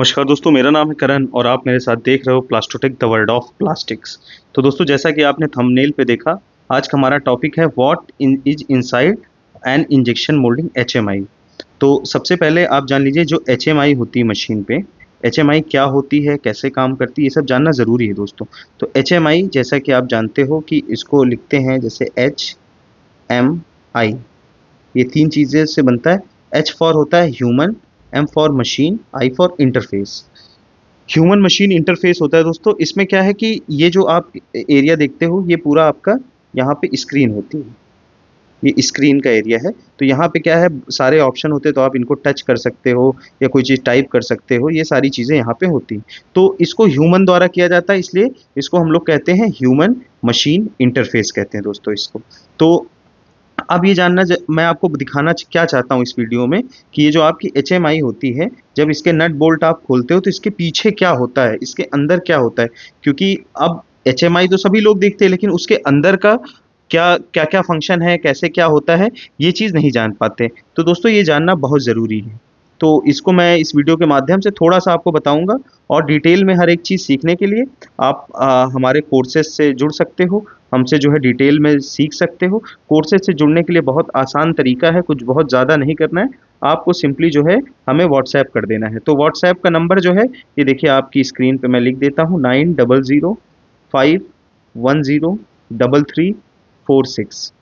नमस्कार दोस्तों, मेरा नाम है करण और आप मेरे साथ देख रहे हो प्लास्टोटेक द वर्ल्ड ऑफ प्लास्टिक्स। तो दोस्तों, जैसा कि आपने थंबनेल पे देखा, आज का हमारा टॉपिक है what is inside an injection moulding HMI. तो सबसे पहले आप जान लीजिए जो एचएमआई होती है मशीन पे, एचएमआई क्या होती है, कैसे काम करती है, ये सब जानना ज़रूरी है दोस्तों। तो एचएमआई जैसा कि आप जानते हो कि इसको लिखते हैं जैसे HMI, ये तीन चीज़ें से बनता है। H फॉर होता है human, M for machine, I for interface. Human machine interface होता है दोस्तों। इसमें क्या है कि ये जो आप एरिया देखते हो, ये पूरा आपका यहाँ पे स्क्रीन होती है, ये स्क्रीन का एरिया है। तो यहाँ पे क्या है, सारे ऑप्शन होते हैं, तो आप इनको टच कर सकते हो या कोई चीज़ टाइप कर सकते हो, ये सारी चीज़ें यहाँ पे होती हैं। तो इसको ह्यूमन द्वारा किया जाता है, इसलिए इसको हम लोग कहते हैं ह्यूमन मशीन इंटरफेस कहते हैं दोस्तों इसको। तो अब ये जानना मैं आपको दिखाना क्या चाहता हूँ इस वीडियो में कि ये जो आपकी HMI होती है, जब इसके नट बोल्ट आप खोलते हो तो इसके पीछे क्या होता है, इसके अंदर क्या होता है। क्योंकि अब HMI तो सभी लोग देखते हैं, लेकिन उसके अंदर का क्या क्या क्या फंक्शन है, कैसे क्या होता है, ये चीज़ नहीं जान पाते। तो दोस्तों, ये जानना बहुत ज़रूरी है। तो इसको मैं इस वीडियो के माध्यम से थोड़ा सा आपको बताऊंगा, और डिटेल में हर एक चीज़ सीखने के लिए आप हमारे कोर्सेज से जुड़ सकते हो, हमसे जो है डिटेल में सीख सकते हो। कोर्सेज से जुड़ने के लिए बहुत आसान तरीका है, कुछ बहुत ज़्यादा नहीं करना है। आपको सिंपली जो है हमें व्हाट्सएप कर देना है। तो व्हाट्सएप का नंबर जो है, ये देखिए आपकी स्क्रीन पे मैं लिख देता हूँ, 9005103346,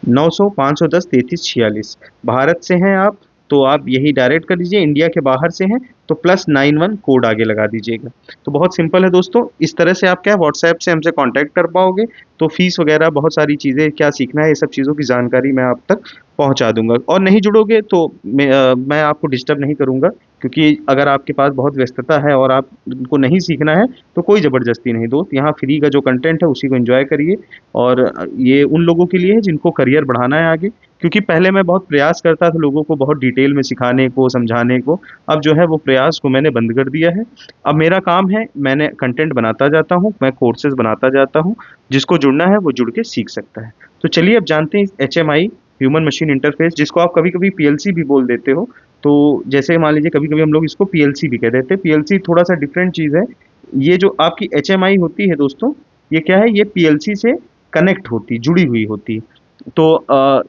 900 510 3346। भारत से हैं आप तो आप यही डायरेक्ट कर दीजिए, इंडिया के बाहर से हैं तो +91 कोड आगे लगा दीजिएगा। तो बहुत सिंपल है दोस्तों, इस तरह से आप क्या व्हाट्सएप से हमसे कांटेक्ट कर पाओगे। तो फीस वगैरह बहुत सारी चीज़ें क्या सीखना है, ये सब चीज़ों की जानकारी मैं आप तक पहुंचा दूंगा। और नहीं जुड़ोगे तो मैं आपको डिस्टर्ब नहीं करूंगा, क्योंकि अगर आपके पास बहुत व्यस्तता है और आप इनको नहीं सीखना है तो कोई ज़बरदस्ती नहीं दोस्त। यहाँ फ्री का जो कंटेंट है उसी को एंजॉय करिए। और ये उन लोगों के लिए है जिनको करियर बढ़ाना है आगे। क्योंकि पहले मैं बहुत प्रयास करता था लोगों को बहुत डिटेल में सिखाने को, समझाने को। अब जो है वो प्रयास को मैंने बंद कर दिया है। अब मेरा काम है, मैंने कंटेंट बनाता जाता हूँ, मैं कोर्सेज बनाता जाता हूँ, जिसको जुड़ना है वो जुड़ के सीख सकता है। तो चलिए अब जानते हैं HMI, ह्यूमन मशीन इंटरफेस, जिसको आप कभी कभी PLC भी बोल देते हो। तो जैसे मान लीजिए कभी कभी हम लोग इसको PLC भी कह देते हैं। PLC थोड़ा सा डिफरेंट चीज़ है। ये जो आपकी HMI होती है दोस्तों, ये क्या है, ये PLC से कनेक्ट होती, जुड़ी हुई होती। तो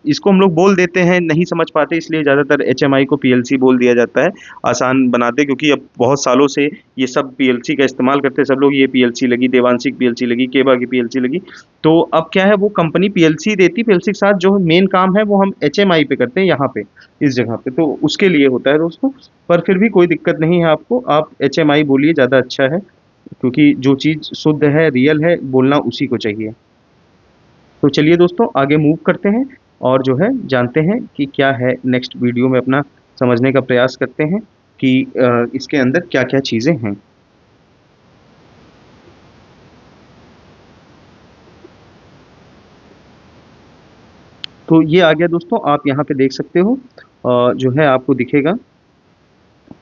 इसको हम लोग बोल देते हैं, नहीं समझ पाते, इसलिए ज़्यादातर HMI को PLC बोल दिया जाता है, आसान बनाते। क्योंकि अब बहुत सालों से ये सब PLC का इस्तेमाल करते हैं सब लोग। ये PLC लगी, देवांशिक PLC लगी, केबा की PLC लगी। तो अब क्या है, वो कंपनी PLC देती, PLC के साथ जो मेन काम है वो हम HMI पे करते हैं, यहाँ पे इस जगह पे। तो उसके लिए होता है दोस्तों। पर फिर भी कोई दिक्कत नहीं है आपको, आप HMI बोलिए, ज़्यादा अच्छा है। क्योंकि जो चीज़ शुद्ध है, रियल है, बोलना उसी को चाहिए। तो चलिए दोस्तों, आगे मूव करते हैं और जो है जानते हैं कि क्या है। नेक्स्ट वीडियो में अपना समझने का प्रयास करते हैं कि इसके अंदर क्या क्या चीज़ें हैं। तो ये आ गया दोस्तों, आप यहाँ पे देख सकते हो। जो है आपको दिखेगा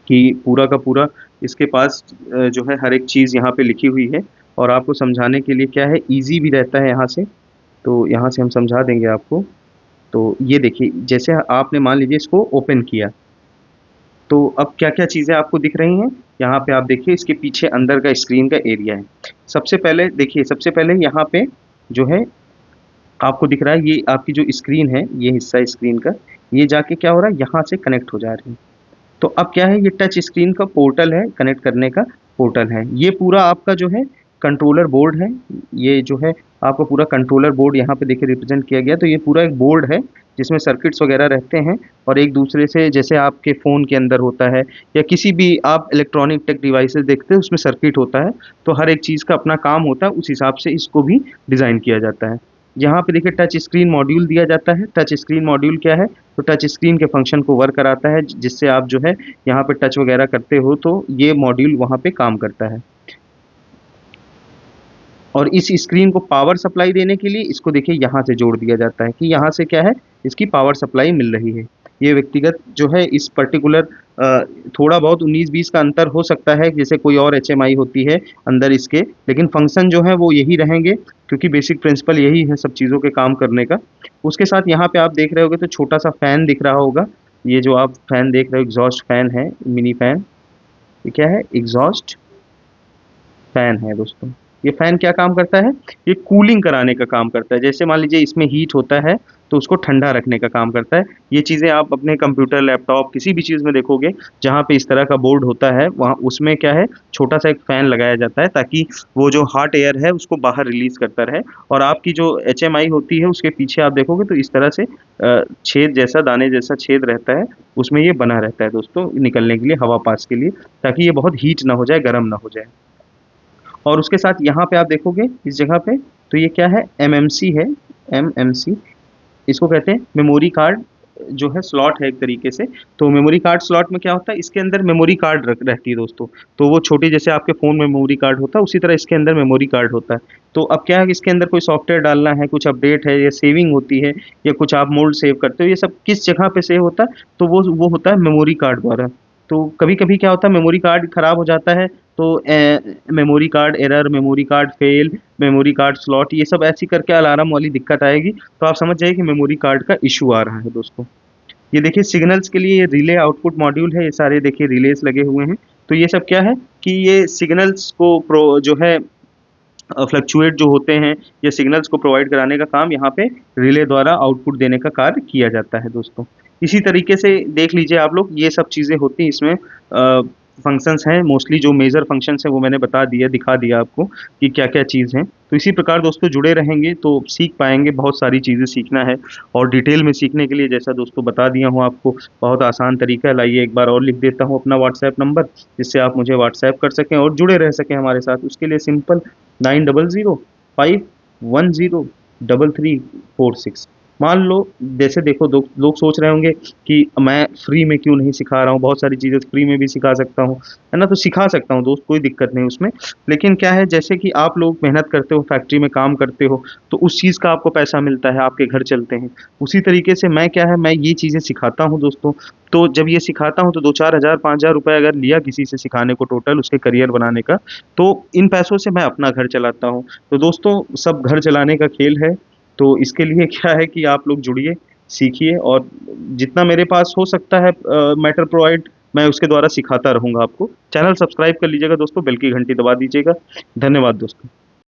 कि पूरा का पूरा इसके पास जो है हर एक चीज़ यहाँ पे लिखी हुई है। और आपको समझाने के लिए क्या है, इजी भी रहता है यहाँ से। तो यहाँ से हम समझा देंगे आपको। तो ये देखिए, जैसे आपने मान लीजिए इसको ओपन किया, तो अब क्या-क्या चीज़ें आपको दिख रही हैं, यहाँ पे आप देखिए इसके पीछे अंदर का स्क्रीन का एरिया है। सबसे पहले देखिए, सबसे पहले यहाँ पे जो है आपको दिख रहा है, ये आपकी जो स्क्रीन है, ये हिस्सा स्क्रीन का, ये जाके क्या हो रहा है, यहाँ से कनेक्ट हो जा रही है। तो अब क्या है, ये टच स्क्रीन का पोर्टल है, कनेक्ट करने का पोर्टल है। ये पूरा आपका जो है कंट्रोलर बोर्ड है। ये जो है आपका पूरा कंट्रोलर बोर्ड यहाँ पे देखिए रिप्रेजेंट किया गया। तो ये पूरा एक बोर्ड है जिसमें सर्किट्स वगैरह रहते हैं, और एक दूसरे से, जैसे आपके फ़ोन के अंदर होता है या किसी भी आप इलेक्ट्रॉनिक टेक डिवाइसेस देखते हैं, उसमें सर्किट होता है। तो हर एक चीज़ का अपना काम होता है, उस हिसाब से इसको भी डिज़ाइन किया जाता है। यहाँ पे देखिए टच स्क्रीन मॉड्यूल दिया जाता है। टच स्क्रीन मॉड्यूल क्या है, तो टच स्क्रीन के फंक्शन को वर्क कराता है, जिससे आप जो है यहाँ पे टच वगैरह करते हो तो ये मॉड्यूल वहाँ पे काम करता है। और इस स्क्रीन को पावर सप्लाई देने के लिए इसको देखिए यहाँ से जोड़ दिया जाता है कि यहाँ से क्या है, इसकी पावर सप्लाई मिल रही है। ये व्यक्तिगत जो है इस पर्टिकुलर थोड़ा बहुत 19-20 का अंतर हो सकता है, जैसे कोई और HMI होती है अंदर इसके, लेकिन फंक्शन जो है वो यही रहेंगे, क्योंकि बेसिक प्रिंसिपल यही है सब चीज़ों के काम करने का। उसके साथ यहाँ पे आप देख रहे होगे तो छोटा सा फैन दिख रहा होगा। ये जो आप फैन देख रहे हो, एग्जॉस्ट फैन है, मिनी फैन। ये क्या है? एग्जॉस्ट फैन है दोस्तों। ये फैन क्या काम करता है? ये कूलिंग कराने का काम करता है। जैसे मान लीजिए इसमें हीट होता है तो उसको ठंडा रखने का काम करता है। ये चीज़ें आप अपने कंप्यूटर, लैपटॉप, किसी भी चीज़ में देखोगे जहाँ पे इस तरह का बोर्ड होता है, वहाँ उसमें क्या है, छोटा सा एक फैन लगाया जाता है ताकि वो जो हॉट एयर है उसको बाहर रिलीज करता रहे। और आपकी जो HMI होती है उसके पीछे आप देखोगे तो इस तरह से छेद जैसा, दाने जैसा छेद रहता है, उसमें ये बना रहता है दोस्तों, निकलने के लिए, हवा पास के लिए, ताकि ये बहुत हीट ना हो जाए, गर्म ना हो जाए। और उसके साथ यहाँ पे आप देखोगे इस जगह पे, तो ये क्या है? MMC है। MMC इसको कहते हैं मेमोरी कार्ड जो है स्लॉट है एक तरीके से। तो मेमोरी कार्ड स्लॉट में क्या होता है, इसके अंदर मेमोरी कार्ड रहती है दोस्तों। तो वो छोटी, जैसे आपके फ़ोन में मेमोरी कार्ड होता है उसी तरह इसके अंदर मेमोरी कार्ड होता है। तो अब क्या है कि इसके अंदर कोई सॉफ्टवेयर डालना है, कुछ अपडेट है या सेविंग होती है या कुछ आप मोल्ड सेव करते हो, ये सब किस जगह पे सेव होता है? तो वो होता है मेमोरी कार्ड द्वारा। तो कभी कभी क्या होता है, मेमोरी कार्ड खराब हो जाता है तो memory card error, memory card fail, memory card slot, ये सब ऐसी करके अलार्म वाली दिक्कत आएगी। तो आप समझ जाइए कि मेमोरी कार्ड का इशू आ रहा है दोस्तों। ये देखिए सिग्नल्स के लिए ये रिले आउटपुट मॉड्यूल है, ये सारे देखिए रिलेस लगे हुए हैं। तो ये सब क्या है कि ये सिग्नल्स को प्रो जो है फ्लक्चुएट जो होते हैं, या सिग्नल्स को प्रोवाइड कराने का काम यहाँ पे रिले द्वारा आउटपुट देने का कार्य किया जाता है दोस्तों। इसी तरीके से देख लीजिए आप लोग, ये सब चीज़ें होती हैं इसमें। फंक्शंस हैं मोस्टली, जो मेजर फंक्शंस हैं वो मैंने बता दिया, दिखा दिया आपको कि क्या क्या चीज़ हैं। तो इसी प्रकार दोस्तों जुड़े रहेंगे तो सीख पाएंगे, बहुत सारी चीज़ें सीखना है। और डिटेल में सीखने के लिए जैसा दोस्तों बता दिया हूँ आपको, बहुत आसान तरीका है। लाइए एक बार और लिख देता हूँ अपना व्हाट्सएप नंबर, जिससे आप मुझे व्हाट्सएप कर सकें और जुड़े रह सकें हमारे साथ। उसके लिए सिंपल 9005110334 मान लो। जैसे देखो लोग सोच रहे होंगे कि मैं फ्री में क्यों नहीं सिखा रहा हूँ, बहुत सारी चीज़ें फ्री में भी सिखा सकता हूँ, है ना? तो सिखा सकता हूँ दोस्त, कोई दिक्कत नहीं उसमें। लेकिन क्या है, जैसे कि आप लोग मेहनत करते हो, फैक्ट्री में काम करते हो, तो उस चीज़ का आपको पैसा मिलता है, आपके घर चलते हैं। उसी तरीके से मैं क्या है, मैं ये चीज़ें सिखाता हूँ दोस्तों। तो जब ये सिखाता हूँ तो 2-4 हज़ार 5,000 रुपये अगर लिया किसी से सिखाने को टोटल उसके करियर बनाने का, तो इन पैसों से मैं अपना घर चलाता हूँ। तो दोस्तों सब घर चलाने का खेल है। तो इसके लिए क्या है कि आप लोग जुड़िए, सीखिए, और जितना मेरे पास हो सकता है मैटर प्रोवाइड, मैं उसके द्वारा सिखाता रहूँगा आपको। चैनल सब्सक्राइब कर लीजिएगा दोस्तों, बेल की घंटी दबा दीजिएगा। धन्यवाद दोस्तों।